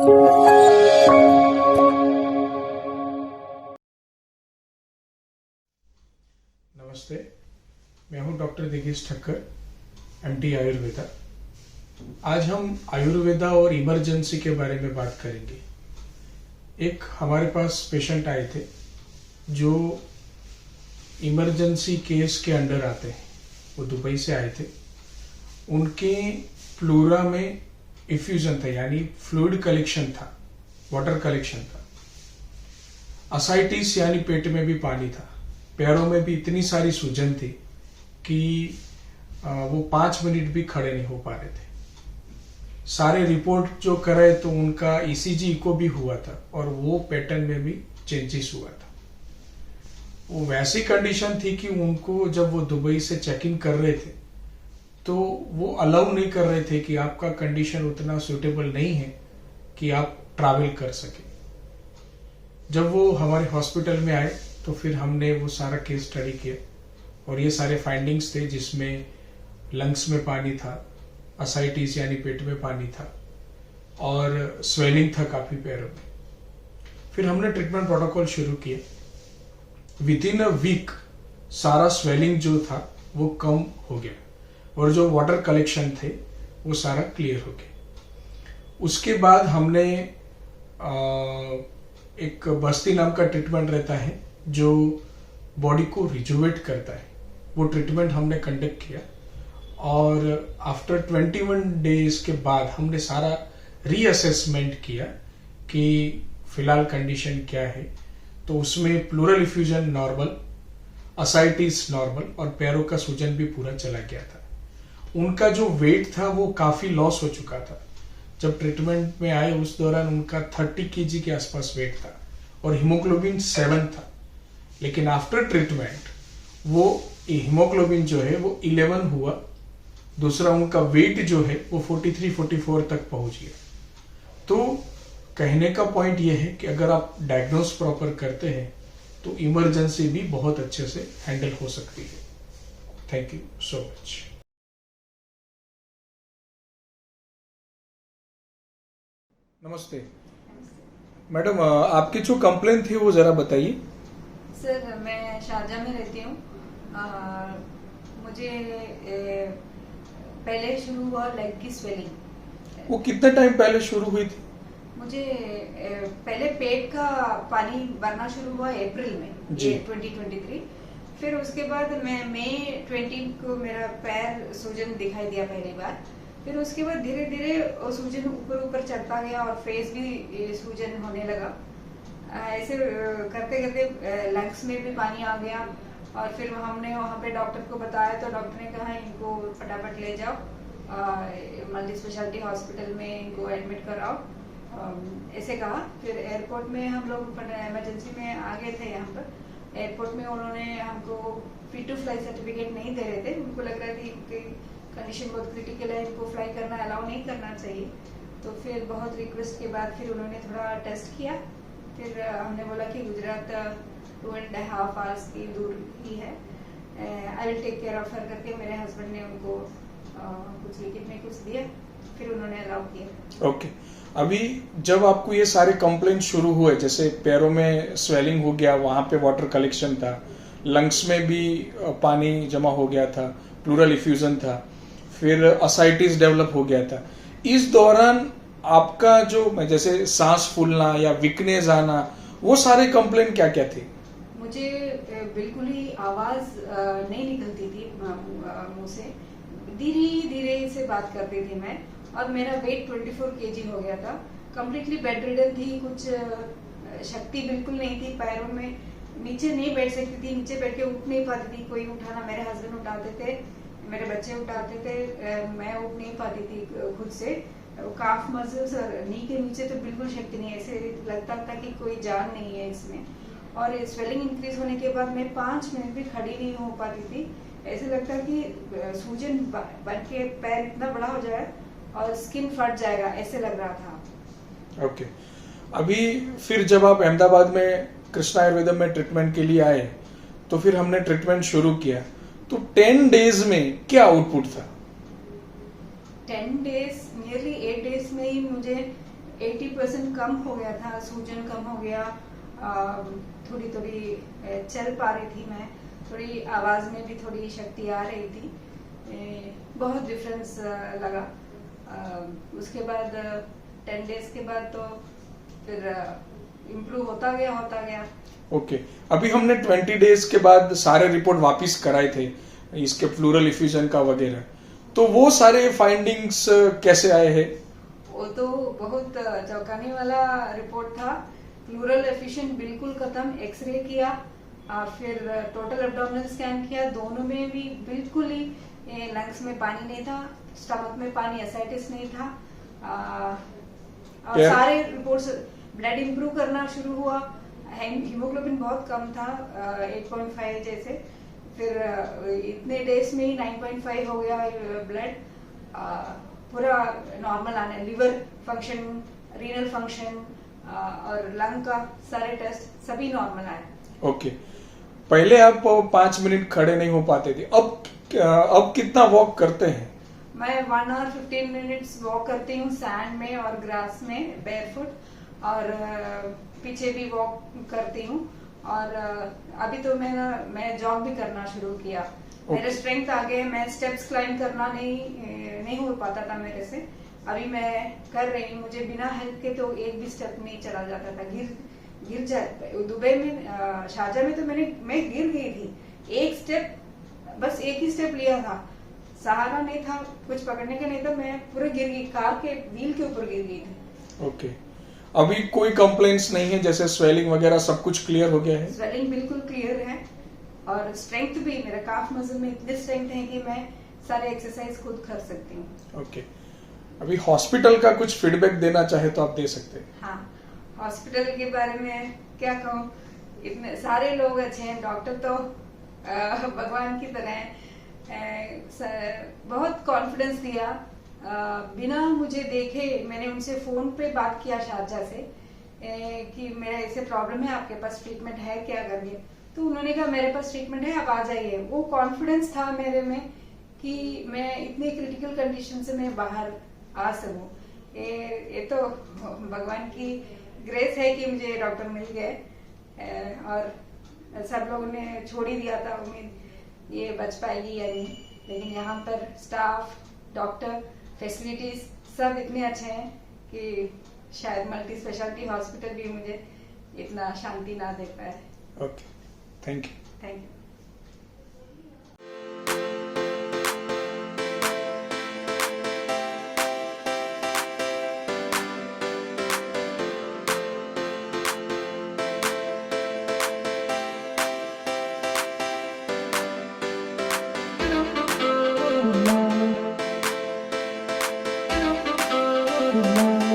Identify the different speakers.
Speaker 1: नमस्ते, मैं हूं डॉक्टर दिगेश ठक्कर, एमडी आयुर्वेदा। आज हम आयुर्वेदा और इमरजेंसी के बारे में बात करेंगे। एक हमारे पास पेशेंट आए थे जो इमरजेंसी केस के अंडर आते हैं। वो दुबई से आए थे। उनके प्लूरा में इफ्यूजन था, यानी फ्लूइड कलेक्शन था, वाटर कलेक्शन था। असाइटिस यानी पेट में भी पानी था। पैरों में भी इतनी सारी सूजन थी कि वो 5 मिनट भी खड़े नहीं हो पा रहे थे। सारे रिपोर्ट जो करे तो उनका ईसीजी इको भी हुआ था और वो पैटर्न में भी चेंजेस हुआ था। वो वैसी कंडीशन थी कि उनको जब वो दुबई से चेक इन कर रहे थे तो वो अलाउ नहीं कर रहे थे कि आपका कंडीशन उतना सुटेबल नहीं है कि आप ट्रैवल कर सके। जब वो हमारे हॉस्पिटल में आए तो फिर हमने वो सारा केस स्टडी किया और ये सारे फाइंडिंग्स थे, जिसमें लंग्स में पानी था, असाइटिस यानी पेट में पानी था और स्वेलिंग था काफी पैरों में। फिर हमने ट्रीटमेंट प्रोटोकॉल शुरू किया। विद इन अ वीक सारा स्वेलिंग जो था वो कम हो गया और जो वाटर कलेक्शन थे वो सारा क्लियर हो गया। उसके बाद हमने एक बस्ती नाम का ट्रीटमेंट रहता है जो बॉडी को रिजुवेट करता है। वो ट्रीटमेंट हमने कंडक्ट किया और आफ्टर 21 डेज के बाद हमने सारा रीअसेसमेंट किया कि फिलहाल कंडीशन क्या है। तो उसमें pleural effusion normal, ascites normal और पैरों का सूजन भी पूरा चला गया था। उनका जो वेट था वो काफी लॉस हो चुका था। जब ट्रीटमेंट में आए उस दौरान उनका 30 kg के आसपास वेट था और हीमोग्लोबिन 7 था। लेकिन आफ्टर ट्रीटमेंट वो हीमोग्लोबिन जो है वो 11 हुआ। दूसरा उनका वेट जो है वो 43-44 तक पहुंच गया। तो कहने का पॉइंट ये है कि अगर आप डायग्नोस प्रॉपर करते हैं तो इमरजेंसी भी बहुत अच्छे से हैंडल हो सकती है। Thank you so much. नमस्ते मैडम, आपकी जो कंप्लेन थी वो जरा बताइए।
Speaker 2: सर, मैं शारजा में रहती हूँ। मुझे पहले शुरू हुआ लेग की स्वेलिंग।
Speaker 1: वो कितने टाइम पहले शुरू हुई थी?
Speaker 2: मुझे पहले पेट का पानी भरना शुरू हुआ अप्रैल में 2023। फिर उसके बाद मैं मई 20 को मेरा पैर सूजन दिखाई दिया पहली बार। फिर उसके बाद धीरे धीरे सूजन ऊपर ऊपर चढ़ता गया और फेस भी सूजन होने लगा। ऐसे करते करते लंग्स में भी पानी आ गया और फिर हमने वहाँ पे डॉक्टर को बताया तो डॉक्टर ने कहा इनको फटाफट ले जाओ मल्टी स्पेशलिटी हॉस्पिटल में, इनको एडमिट कराओ, ऐसे कहा। फिर एयरपोर्ट में हम लोग इमरजेंसी में आ गए थे। यहाँ पर एयरपोर्ट में उन्होंने हमको फिट टू फ्लाई सर्टिफिकेट नहीं दे रहे थे। उनको लग रहा था कि कंडीशन बहुत क्रिटिकल है, इनको फ्लाई करना अलाउ नहीं करना चाहिए। तो फिर बहुत रिक्वेस्ट के बाद फिर उन्होंने थोड़ा टेस्ट किया। फिर हमने बोला कि गुजरात 2.5 आवर्स की दूर ही है, I will take care of her करके मेरे हस्बैंड ने उनको कुछ लिखित में कुछ दिया। फिर उन्होंने अलाउ किया।
Speaker 1: ओके। अभी जब आपको ये सारे कंप्लेंट शुरू हुए, जैसे पैरों में स्वेलिंग हो गया, वहां पे वाटर कलेक्शन था, लंग्स में भी पानी जमा हो गया था, प्लूरल इफ्यूजन था, फिर असाइटिस डेवलप हो गया था, इस दौरान आपका जो जैसे सांस फूलना या वीकनेस आना, वो सारे कंप्लेंट क्या क्या थे?
Speaker 2: मुझे बिल्कुल ही आवाज नहीं निकलती थी मुंह से। धीरे धीरे से बात करती थी मैं और मेरा वेट 24 kg हो गया था। कम्प्लीटली बेड रिडन थी, कुछ शक्ति बिल्कुल नहीं थी पैरों में। नीचे नहीं बैठ सकती थी, नीचे बैठ के उठ नहीं पाती थी। कोई उठाना, मेरे हस्बैंड उठाते थे, मेरे बच्चे उठाते थे, मैं उठ नहीं पाती थी खुद से। काफ मसल्स और नी के नीचे तो बिल्कुल शक्ति नहीं है, ऐसे लगता था कि कोई जान नहीं है इसमें। और स्वेलिंग इंक्रीज होने के बाद मैं 5 मिनट भी खड़ी नहीं हो पाती थी। ऐसे लगता कि सूजन बन के पैर इतना बड़ा हो जाए और स्किन फट जाएगा, ऐसे लग रहा था।
Speaker 1: ओके। अभी फिर जब आप अहमदाबाद में कृष्णा आयुर्वेदम में ट्रीटमेंट के लिए आए तो फिर हमने ट्रीटमेंट शुरू किया, तो 10 डेज में क्या आउटपुट था?
Speaker 2: 10 डेज, नियरली 8 डेज में ही मुझे 80% कम हो गया था, सूजन कम हो गया, थोड़ी थोड़ी चल पा रही थी मैं, थोड़ी आवाज में भी थोड़ी शक्ति आ रही थी, बहुत डिफरेंस लगा। उसके बाद 10 डेज के बाद तो फिर इम्प्रूव होता गया।
Speaker 1: ओके अभी हमने 20 डेज के बाद सारे रिपोर्ट वापस कराए थे इसके प्लूरल इफ्यूजन का वगैरह, तो वो सारे फाइंडिंग्स कैसे आए हैं?
Speaker 2: वो तो बहुत चौंकाने वाला रिपोर्ट था। प्लूरल एफिशिएंट बिल्कुल खत्म, एक्सरे किया, फिर टोटल एब्डोमिनल स्कैन किया, दोनों में भी बिल्कुल ही लंग्स में पानी नहीं था, स्टमक में पानी, एसाइटिस नहीं था, और सारे रिपोर्ट्स, ब्लड इंप्रूव करना शुरू हुआ, हीमोग्लोबिन बहुत कम था, 8.5 जैसे, फिर इतने डेज में ही 9.5 हो गया ब्लड, पूरा नॉर्मल आने, लिवर फंक्शन, रीनल फंक्शन और लंग का सारे टेस्ट सभी नॉर्मल आए।
Speaker 1: ओके पहले आप 5 मिनट खड़े नहीं हो पाते थे, अब कितना वॉक करते हैं?
Speaker 2: मैं 1 hour 15 minutes वॉक करती हूँ, सैंड में और ग्रास में बेयरफुट, और पीछे भी वॉक करती हूँ, और अभी तो मैं जॉग भी करना शुरू किया। मेरे स्ट्रेंथ आ गए, मैं स्टेप्स क्लाइंब करना नहीं हो पाता था मेरे से, अभी मैं कर रही हूँ। मुझे बिना हेल्प के तो एक भी स्टेप नहीं चला जाता था, गिर जाता। दुबई में, शारजा में तो मैं गिर गई थी, बस एक ही स्टेप लिया था, सहारा नहीं था, कुछ पकड़ने का नहीं था, मैं पूरे गिर गई, कार के व्हील के ऊपर गिर गई थी।
Speaker 1: ओके अभी कोई कंप्लेंट्स नहीं है, जैसे स्वेलिंग वगैरह सब कुछ क्लियर हो गया है?
Speaker 2: स्वेलिंग बिल्कुल क्लियर है, और स्ट्रेंथ भी, मेरा काफ मसल में इतनी स्ट्रेंथ है कि मैं सारे एक्सरसाइज खुद कर सकती हूँ।
Speaker 1: ओके अभी हॉस्पिटल का कुछ फीडबैक देना चाहे तो आप दे सकते हैं।
Speaker 2: हाँ, हॉस्पिटल के बारे में क्या कहूँ, इतने सारे लोग अच्छे हैं, डॉक्टर तो भगवान की तरह हैं, बहुत कॉन्फिडेंस दिया, बिना मुझे देखे मैंने उनसे फोन पे बात किया शारजा से, कि मेरा ऐसे प्रॉब्लम है, आपके पास ट्रीटमेंट है क्या करके, तो उन्होंने कहा मेरे पास ट्रीटमेंट है, आप आ जाइए। वो कॉन्फिडेंस था मेरे में कि मैं इतनी क्रिटिकल कंडीशन से मैं बाहर आ सकूं। ये तो भगवान की ग्रेस है कि मुझे डॉक्टर मिल गए, और सब लोगों ने छोड़ ही दिया था उम्मीद ये बच पाएगी या नहीं, लेकिन यहाँ पर स्टाफ, डॉक्टर, फैसिलिटीज सब इतने अच्छे हैं कि शायद मल्टी स्पेशलिटी हॉस्पिटल भी मुझे इतना शांति ना दे पाए।
Speaker 1: Okay thank you.
Speaker 3: Thank you.